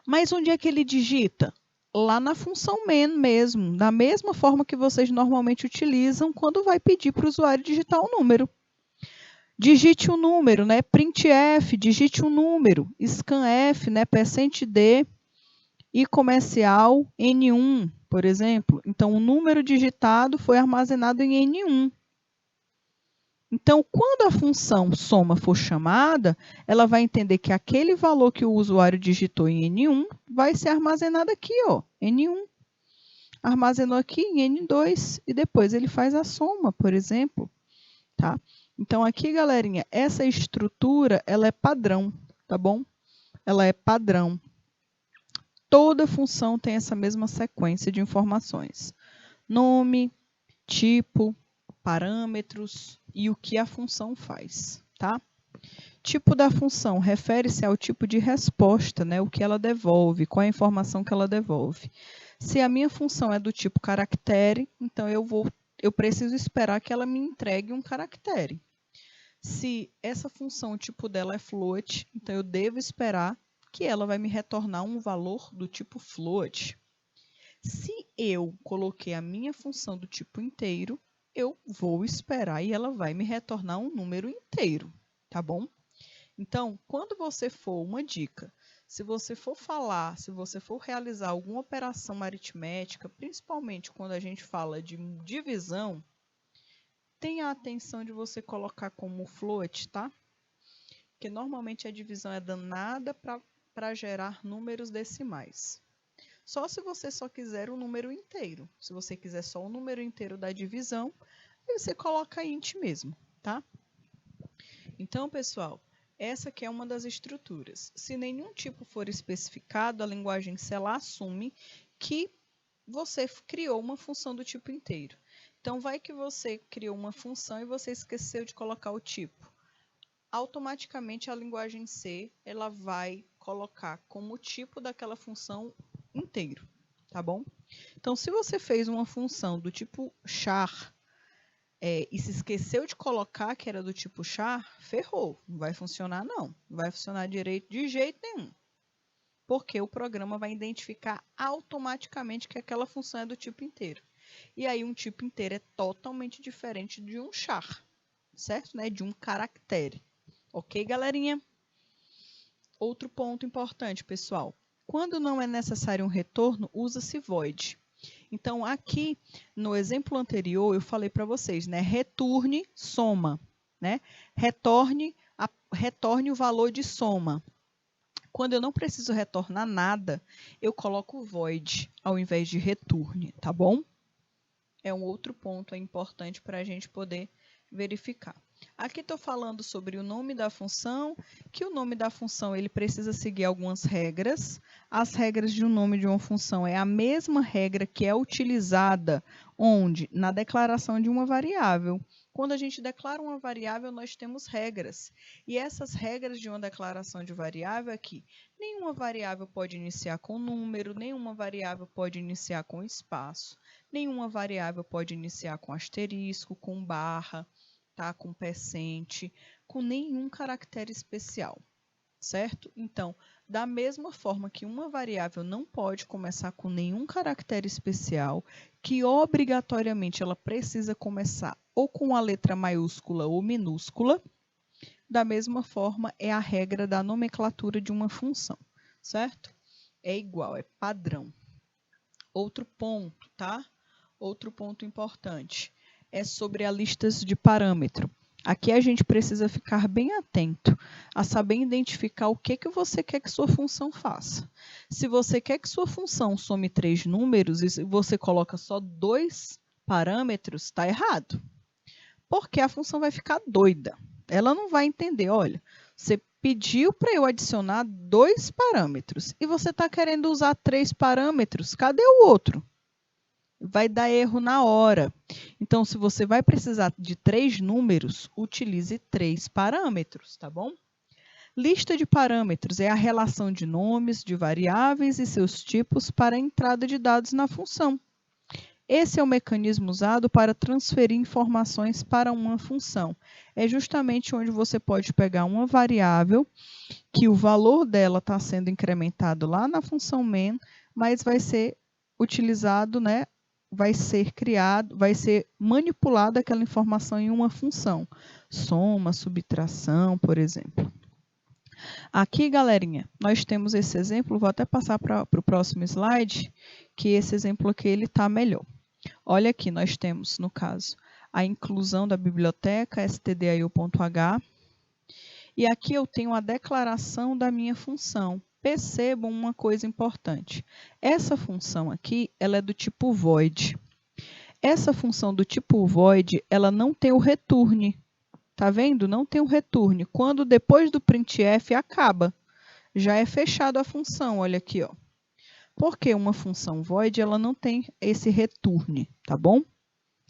S1: Mas onde é que ele digita? Lá na função main mesmo, da mesma forma que vocês normalmente utilizam quando vai pedir para o usuário digitar um número. Digite um número, né? Printf, digite um número. Scanf, né? %d e comercial N1, por exemplo. Então, o número digitado foi armazenado em N1. Então, quando a função soma for chamada, ela vai entender que aquele valor que o usuário digitou em N1 vai ser armazenado aqui, ó, N1. Armazenou aqui em N2 e depois ele faz a soma, por exemplo, tá? Então, aqui, galerinha, essa estrutura, ela é padrão, tá bom? Ela é padrão. Toda função tem essa mesma sequência de informações. Nome, tipo, parâmetros e o que a função faz, tá? Tipo da função refere-se ao tipo de resposta, né? O que ela devolve, qual é a informação que ela devolve. Se a minha função é do tipo caractere, então eu preciso esperar que ela me entregue um caractere. Se essa função, o tipo dela é float, então eu devo esperar que ela vai me retornar um valor do tipo float. Se eu coloquei a minha função do tipo inteiro, eu vou esperar e ela vai me retornar um número inteiro, tá bom? Então, quando você for, uma dica, se você for realizar alguma operação aritmética, principalmente quando a gente fala de divisão, tenha a atenção de você colocar como float, tá? Porque normalmente a divisão é danada para gerar números decimais. Só se você só quiser o número inteiro. Se você quiser só o número inteiro da divisão, aí você coloca int mesmo, tá? Então, pessoal, Essa aqui é uma das estruturas. Se nenhum tipo for especificado, a linguagem C ela assume que você criou uma função do tipo inteiro. Então, vai que você criou uma função e você esqueceu de colocar o tipo. Automaticamente, a linguagem C ela vai colocar como tipo daquela função inteiro, tá bom? Então, se você fez uma função do tipo char e se esqueceu de colocar que era do tipo char, ferrou. Não vai funcionar, não. Não vai funcionar direito de jeito nenhum. Porque o programa vai identificar automaticamente que aquela função é do tipo inteiro. E aí, um tipo inteiro é totalmente diferente de um char, certo? Né? De um caractere. Ok, galerinha? Outro ponto importante, pessoal. Quando não é necessário um retorno, usa-se void. Então, aqui, no exemplo anterior, eu falei para vocês, né? Retorne soma, né? Retorne o valor de soma. Quando eu não preciso retornar nada, eu coloco void ao invés de return, tá bom? É um outro ponto importante para a gente poder verificar. Aqui estou falando sobre o nome da função, que o nome da função ele precisa seguir algumas regras. As regras de um nome de uma função é a mesma regra que é utilizada onde? Na declaração de uma variável. Quando a gente declara uma variável, nós temos regras. E essas regras de uma declaração de variável é que nenhuma variável pode iniciar com número, nenhuma variável pode iniciar com espaço, nenhuma variável pode iniciar com asterisco, com barra, tá? Com percente, com nenhum caractere especial, certo? Então, da mesma forma que uma variável não pode começar com nenhum caractere especial, que obrigatoriamente ela precisa começar ou com a letra maiúscula ou minúscula, da mesma forma é a regra da nomenclatura de uma função, certo? É igual, é padrão. Outro ponto, tá? Outro ponto importante é sobre a listas de parâmetro. Aqui a gente precisa ficar bem atento a saber identificar o que você quer que sua função faça. Se você quer que sua função some 3 números e você coloca só 2 parâmetros, está errado. Porque a função vai ficar doida. Ela não vai entender, olha, você pediu para eu adicionar 2 parâmetros e você está querendo usar 3 parâmetros, cadê o outro? Vai dar erro na hora. Então, se você vai precisar de 3 números, utilize 3 parâmetros, tá bom? Lista de parâmetros é a relação de nomes, de variáveis e seus tipos para a entrada de dados na função. Esse é o mecanismo usado para transferir informações para uma função. É justamente onde você pode pegar uma variável que o valor dela está sendo incrementado lá na função main, mas vai ser utilizado, né? Vai ser criado, vai ser manipulada aquela informação em uma função. Soma, subtração, por exemplo. Aqui, galerinha, nós temos esse exemplo, vou até passar para o próximo slide, que esse exemplo aqui ele está melhor. Olha aqui, nós temos, no caso, a inclusão da biblioteca stdio.h, e aqui eu tenho a declaração da minha função. Percebam uma coisa importante. Essa função aqui, ela é do tipo void. Essa função do tipo void, ela não tem o return. Tá vendo? Não tem o return. Quando depois do printf acaba, já é fechado a função. Olha aqui, ó. Porque uma função void, ela não tem esse return, tá bom?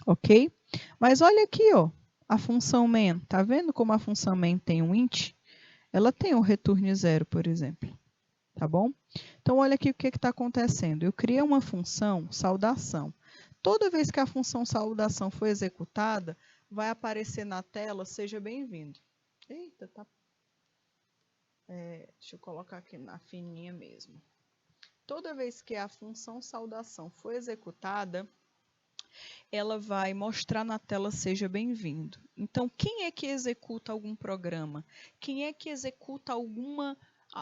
S1: Ok? Mas olha aqui, ó. A função main. Tá vendo como a função main tem um int? Ela tem o return 0, por exemplo. Tá bom? Então, olha aqui o que está acontecendo. Eu criei uma função saudação. Toda vez que a função saudação for executada, vai aparecer na tela, seja bem-vindo. Eita, tá... deixa eu colocar aqui na fininha mesmo. Toda vez que a função saudação for executada, ela vai mostrar na tela seja bem-vindo. Então, quem é que executa algum programa? Quem é que executa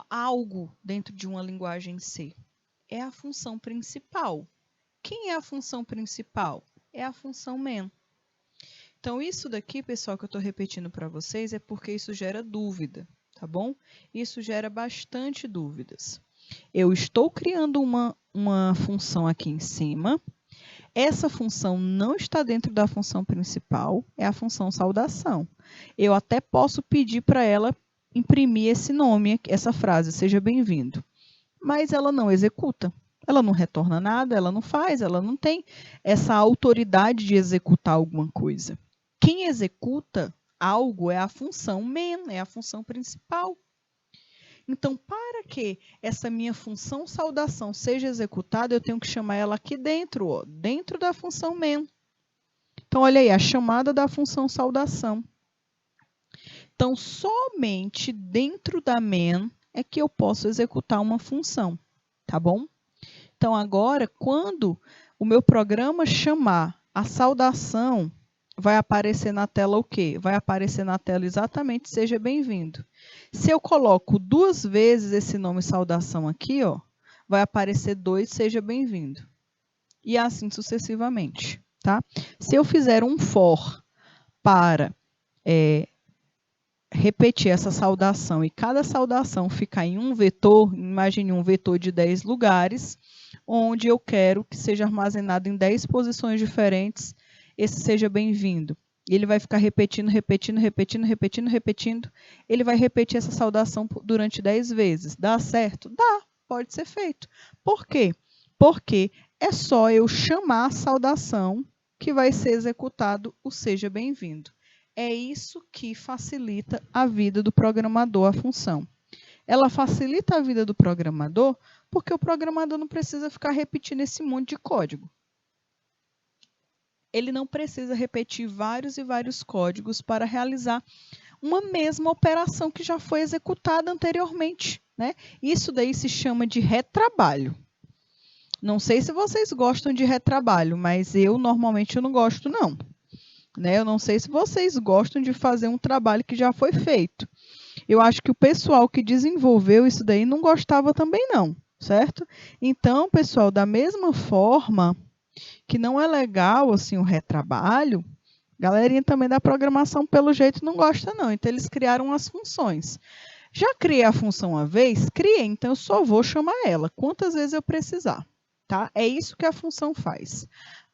S1: algo dentro de uma linguagem C? É a função principal. Quem é a função principal? É a função main. Então, isso daqui, pessoal, que eu estou repetindo para vocês é porque isso gera dúvida, tá bom? Isso gera bastante dúvidas. Eu estou criando uma função aqui em cima. Essa função não está dentro da função principal, é a função saudação. Eu até posso pedir para ela imprimir esse nome, essa frase, seja bem-vindo. Mas ela não executa. Ela não retorna nada, ela não faz, ela não tem essa autoridade de executar alguma coisa. Quem executa algo é a função main, é a função principal. Então, para que essa minha função saudação seja executada, eu tenho que chamar ela aqui dentro, ó, dentro da função main. Então, olha aí, a chamada da função saudação. Então, somente dentro da main é que eu posso executar uma função, tá bom? Então, agora, quando o meu programa chamar a saudação, vai aparecer na tela o quê? Vai aparecer na tela exatamente seja bem-vindo. Se eu coloco 2 vezes esse nome saudação aqui, ó, vai aparecer 2 seja bem-vindo. E assim sucessivamente, tá? Se eu fizer um for para repetir essa saudação e cada saudação ficar em um vetor, imagine um vetor de 10 lugares, onde eu quero que seja armazenado em 10 posições diferentes, esse seja bem-vindo. Ele vai ficar repetindo, repetindo, repetindo, repetindo, repetindo. Ele vai repetir essa saudação durante 10 vezes. Dá certo? Dá, pode ser feito. Por quê? Porque é só eu chamar a saudação que vai ser executado o seja bem-vindo. É isso que facilita a vida do programador, a função. Ela facilita a vida do programador porque o programador não precisa ficar repetindo esse monte de código. Ele não precisa repetir vários e vários códigos para realizar uma mesma operação que já foi executada anteriormente, né? Isso daí se chama de retrabalho. Não sei se vocês gostam de retrabalho, mas eu normalmente não gosto, não. Né? Eu não sei se vocês gostam de fazer um trabalho que já foi feito. Eu acho que o pessoal que desenvolveu isso daí não gostava também não, certo? Então, pessoal, da mesma forma que não é legal assim o retrabalho, galerinha também da programação pelo jeito não gosta não. Então, eles criaram as funções. Já criei a função uma vez? Criei, então eu só vou chamar ela quantas vezes eu precisar, tá? É isso que a função faz.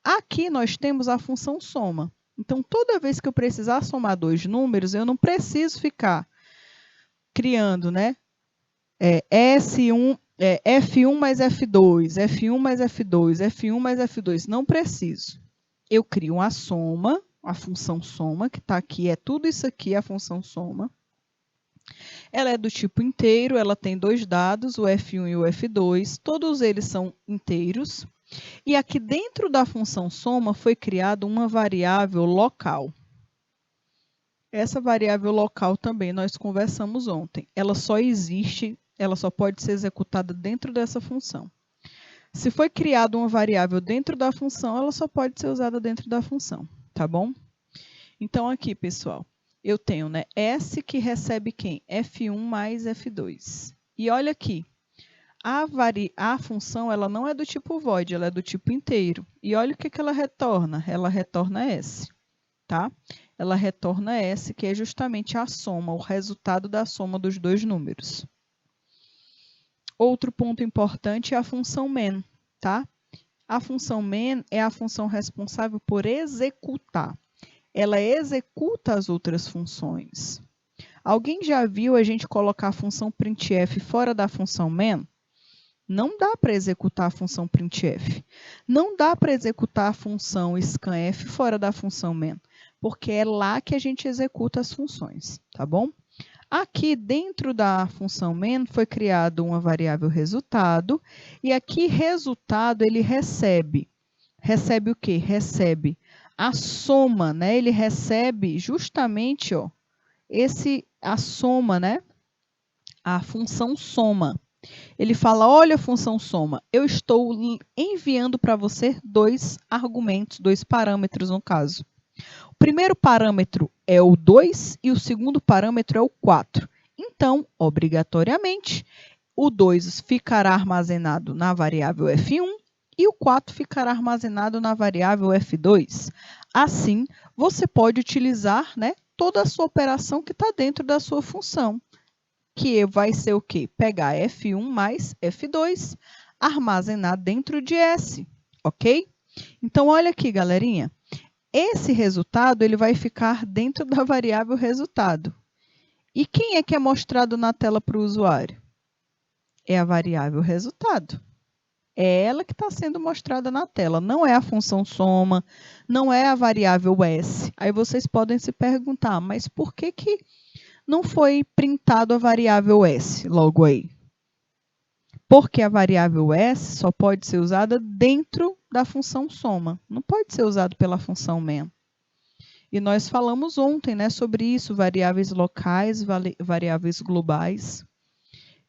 S1: Aqui nós temos a função soma. Então, toda vez que eu precisar somar 2 números, eu não preciso ficar criando, né? F1 mais F2, F1 mais F2, F1 mais F2. Não preciso. Eu crio uma soma, a função soma, que está aqui, é tudo isso aqui, a função soma. Ela é do tipo inteiro, ela tem 2 dados, o F1 e o F2, todos eles são inteiros. E aqui dentro da função soma foi criada uma variável local. Essa variável local também nós conversamos ontem. Ela só existe, ela só pode ser executada dentro dessa função. Se foi criada uma variável dentro da função, ela só pode ser usada dentro da função, tá bom? Então aqui, pessoal, eu tenho, né, S que recebe quem? F1 mais F2. E olha aqui. A função ela não é do tipo void, ela é do tipo inteiro. E olha o que ela retorna. Ela retorna S, tá? Ela retorna S, que é justamente a soma, o resultado da soma dos 2 números. Outro ponto importante é a função main, tá? A função main é a função responsável por executar. Ela executa as outras funções. Alguém já viu a gente colocar a função printf fora da função main? Não dá para executar a função printf. Não dá para executar a função scanf fora da função main, porque é lá que a gente executa as funções, tá bom? Aqui dentro da função main foi criado uma variável resultado, e aqui resultado ele recebe o quê? Recebe a soma, né? Ele recebe justamente, ó, a soma, né? A função soma. Ele fala, olha a função soma, eu estou enviando para você 2 argumentos, 2 parâmetros no caso. O primeiro parâmetro é o 2 e o segundo parâmetro é o 4. Então, obrigatoriamente, o 2 ficará armazenado na variável F1 e o 4 ficará armazenado na variável F2. Assim, você pode utilizar, né, toda a sua operação que está dentro da sua função. Que vai ser o quê? Pegar F1 mais F2, armazenar dentro de S, ok? Então, olha aqui, galerinha. Esse resultado ele vai ficar dentro da variável resultado. E quem é que é mostrado na tela para o usuário? É a variável resultado. É ela que está sendo mostrada na tela, não é a função soma, não é a variável s. Aí vocês podem se perguntar, mas por que não foi printado a variável s logo aí? Porque a variável s só pode ser usada dentro da função soma, não pode ser usado pela função main. E nós falamos ontem, né, sobre isso, variáveis locais, variáveis globais.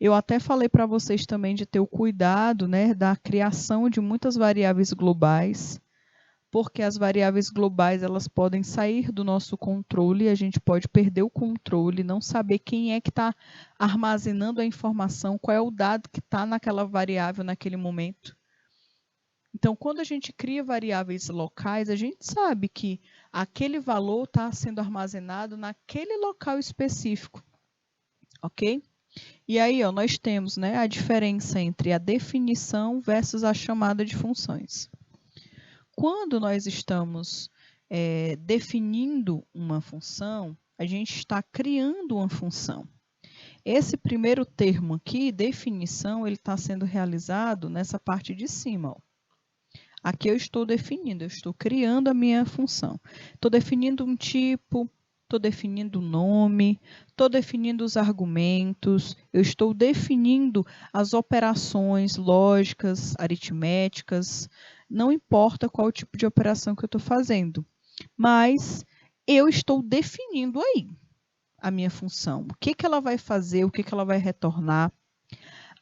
S1: Eu até falei para vocês também de ter o cuidado, né, da criação de muitas variáveis globais, porque as variáveis globais elas podem sair do nosso controle, a gente pode perder o controle, não saber quem é que está armazenando a informação, qual é o dado que está naquela variável naquele momento. Então, quando a gente cria variáveis locais, a gente sabe que aquele valor está sendo armazenado naquele local específico, ok? E aí, ó, nós temos, né, a diferença entre a definição versus a chamada de funções. Quando nós estamos definindo uma função, a gente está criando uma função. Esse primeiro termo aqui, definição, ele está sendo realizado nessa parte de cima, ó. Aqui eu estou definindo, eu estou criando a minha função. Estou definindo um tipo, estou definindo o nome, estou definindo os argumentos, eu estou definindo as operações lógicas, aritméticas, não importa qual tipo de operação que eu estou fazendo, mas eu estou definindo aí a minha função. O que ela vai fazer, o que ela vai retornar.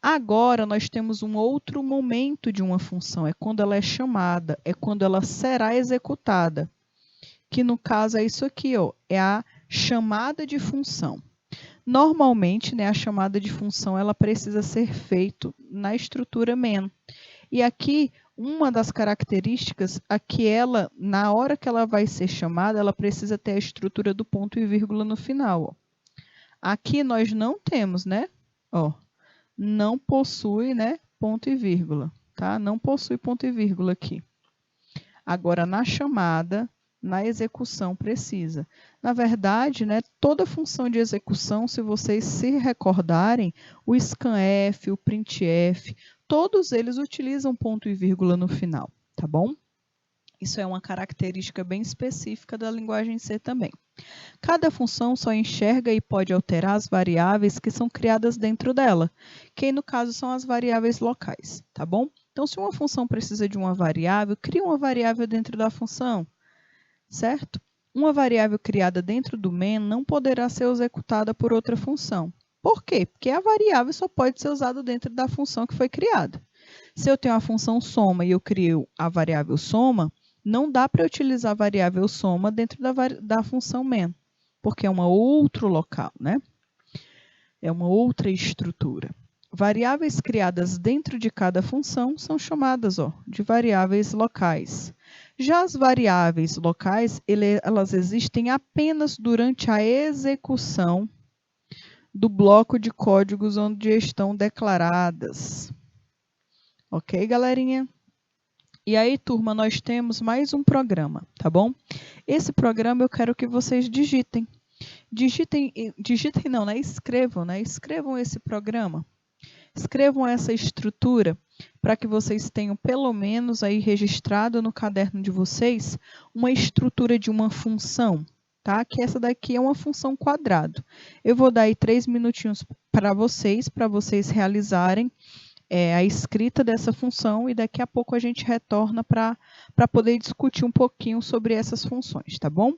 S1: Agora, nós temos um outro momento de uma função, é quando ela é chamada, é quando ela será executada, que no caso é isso aqui, ó, é a chamada de função. Normalmente, né, a chamada de função ela precisa ser feita na estrutura main. E aqui, uma das características é que ela, na hora que ela vai ser chamada, ela precisa ter a estrutura do ponto e vírgula no final. Ó. Aqui nós não temos, né? Ó, não possui, né, ponto e vírgula, tá? Não possui ponto e vírgula aqui. Agora, na chamada, na execução, precisa. Na verdade, né, toda função de execução, se vocês se recordarem, o scanf, o printf, todos eles utilizam ponto e vírgula no final, tá bom? Isso é uma característica bem específica da linguagem C também. Cada função só enxerga e pode alterar as variáveis que são criadas dentro dela, que no caso são as variáveis locais, tá bom? Então, se uma função precisa de uma variável, cria uma variável dentro da função, certo? Uma variável criada dentro do main não poderá ser executada por outra função. Por quê? Porque a variável só pode ser usada dentro da função que foi criada. Se eu tenho a função soma e eu crio a variável soma, não dá para utilizar a variável soma dentro da função main, porque é um outro local, né? É uma outra estrutura. Variáveis criadas dentro de cada função são chamadas de variáveis locais. Já as variáveis locais, elas existem apenas durante a execução do bloco de códigos onde estão declaradas. Ok, galerinha? E aí, turma, nós temos mais um programa, tá bom? Esse programa eu quero que vocês digitem. Digitem não, né? Escrevam, né? Escrevam esse programa. Escrevam essa estrutura para que vocês tenham pelo menos aí registrado no caderno de vocês uma estrutura de uma função, tá? Que essa daqui é uma função quadrado. Eu vou dar aí 3 minutinhos para vocês realizarem a escrita dessa função e daqui a pouco a gente retorna para poder discutir um pouquinho sobre essas funções, tá bom?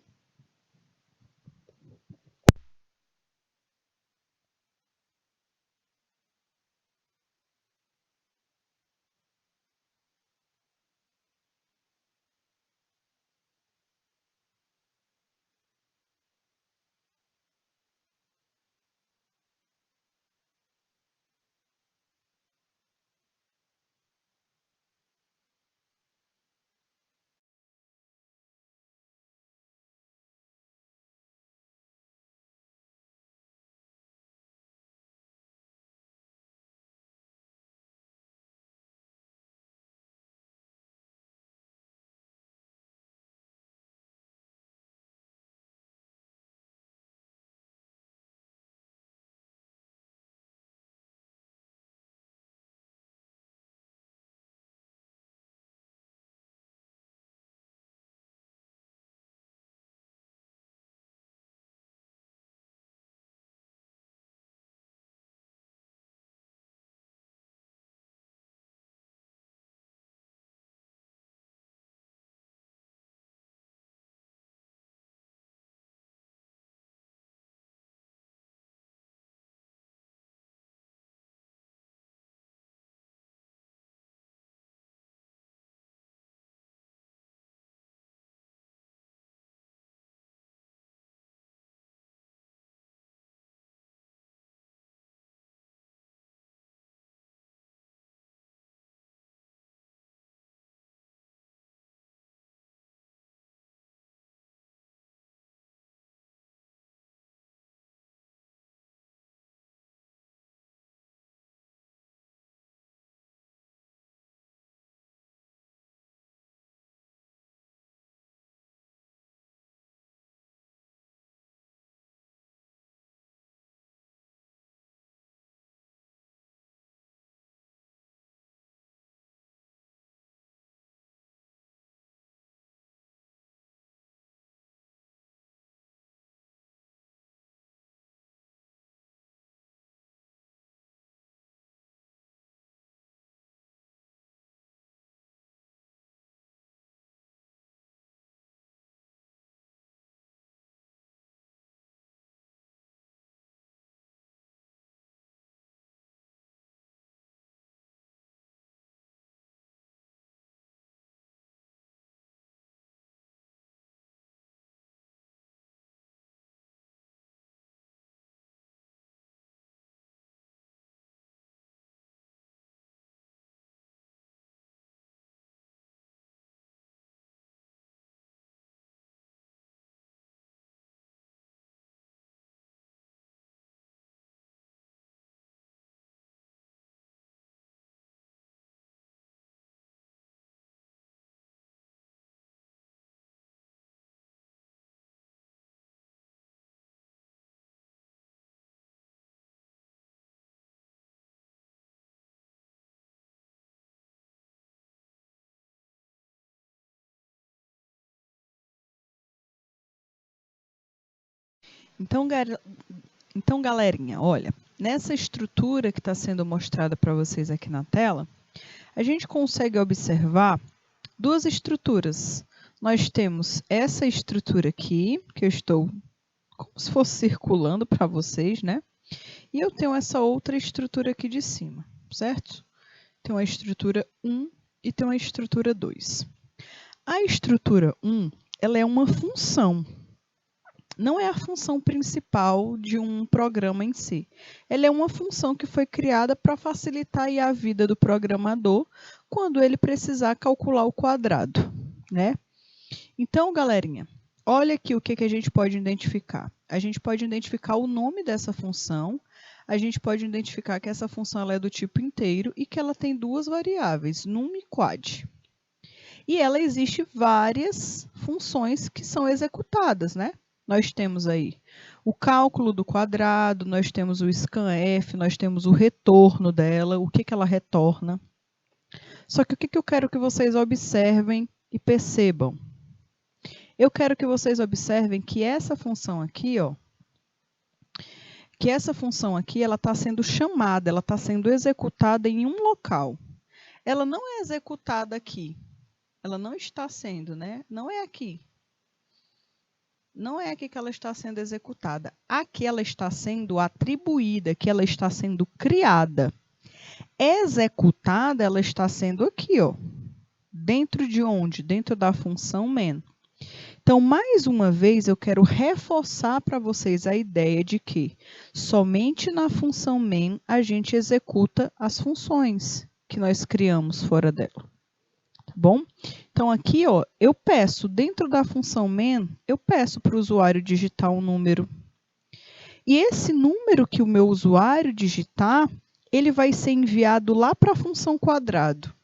S1: Então, galerinha, olha, nessa estrutura que está sendo mostrada para vocês aqui na tela, a gente consegue observar duas estruturas. Nós temos essa estrutura aqui, que eu estou como se fosse circulando para vocês, né? E eu tenho essa outra estrutura aqui de cima, certo? Tem uma estrutura 1 e tem uma estrutura 2. A estrutura 1, ela é uma função. Não é a função principal de um programa em si. Ela é uma função que foi criada para facilitar aí a vida do programador quando ele precisar calcular o quadrado, né? Então, galerinha, olha aqui o que a gente pode identificar. A gente pode identificar o nome dessa função, a gente pode identificar que essa função ela é do tipo inteiro e que ela tem duas variáveis, num e quad. E ela existe várias funções que são executadas, né? Nós temos aí o cálculo do quadrado, nós temos o scanf, nós temos o retorno dela, o que ela retorna. Só que o que eu quero que vocês observem e percebam? Eu quero que vocês observem que essa função aqui, ó, ela está sendo chamada, ela está sendo executada em um local. Ela não é executada aqui. Ela não está sendo, né? Não é aqui. Não é aqui que ela está sendo executada. Aqui ela está sendo atribuída, aqui ela está sendo criada. Executada, ela está sendo aqui, ó. Dentro de onde? Dentro da função main. Então, mais uma vez, eu quero reforçar para vocês a ideia de que somente na função main a gente executa as funções que nós criamos fora dela. Tá bom? Então, aqui, ó, eu peço, dentro da função main, eu peço para o usuário digitar um número. E esse número que o meu usuário digitar, ele vai ser enviado lá para a função quadrado.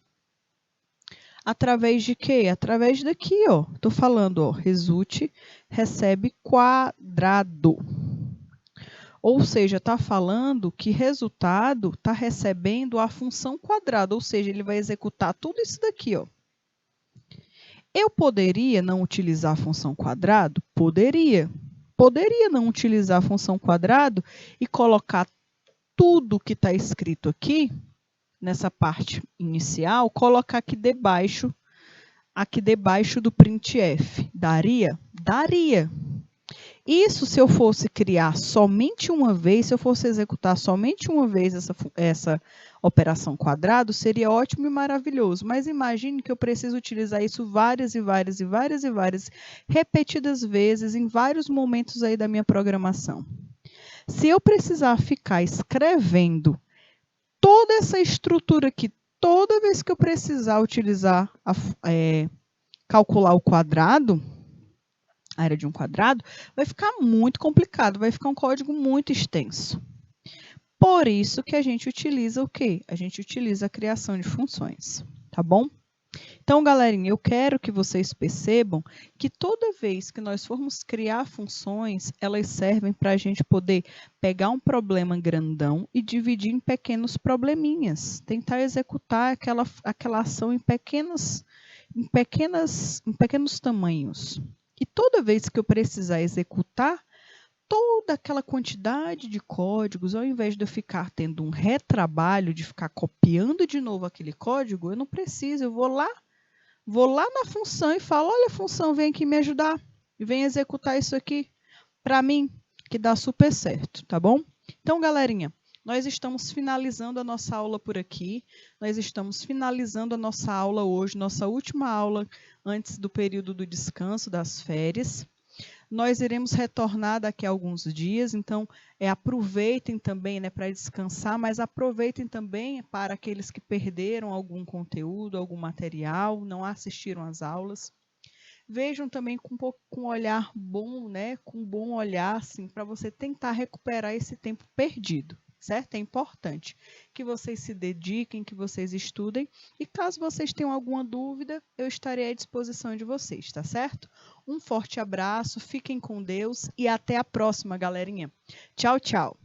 S1: Através de quê? Através daqui, ó. Estou falando, ó, result recebe quadrado. Ou seja, está falando que resultado está recebendo a função quadrado, ou seja, ele vai executar tudo isso daqui, ó. Eu poderia não utilizar a função quadrado? Poderia. Poderia não utilizar a função quadrado e colocar tudo que está escrito aqui, nessa parte inicial, colocar aqui debaixo do printf. Daria? Daria. Isso se eu fosse criar somente uma vez, se eu fosse executar somente uma vez essa operação quadrado, seria ótimo e maravilhoso. Mas imagine que eu preciso utilizar isso várias repetidas vezes em vários momentos aí da minha programação. Se eu precisar ficar escrevendo toda essa estrutura aqui, toda vez que eu precisar utilizar, calcular o quadrado, a área de um quadrado, vai ficar muito complicado, vai ficar um código muito extenso. Por isso que a gente utiliza o quê? A gente utiliza a criação de funções, tá bom? Então, galerinha, eu quero que vocês percebam que toda vez que nós formos criar funções, elas servem para a gente poder pegar um problema grandão e dividir em pequenos probleminhas. Tentar executar aquela ação em pequenos tamanhos. E toda vez que eu precisar executar toda aquela quantidade de códigos, ao invés de eu ficar tendo um retrabalho de ficar copiando de novo aquele código, eu não preciso, eu vou lá na função e falo, olha, função, vem aqui me ajudar e vem executar isso aqui para mim, que dá super certo, tá bom? Então, galerinha, nós estamos finalizando a nossa aula por aqui. Nós estamos finalizando a nossa aula hoje, nossa última aula antes do período do descanso, das férias. Nós iremos retornar daqui a alguns dias, então aproveitem também, né, para descansar, mas aproveitem também para aqueles que perderam algum conteúdo, algum material, não assistiram às aulas. Vejam também com um olhar bom, né, com um bom olhar, assim, para você tentar recuperar esse tempo perdido. Certo? É importante que vocês se dediquem, que vocês estudem e caso vocês tenham alguma dúvida, eu estarei à disposição de vocês, tá certo? Um forte abraço, fiquem com Deus e até a próxima, galerinha. Tchau, tchau!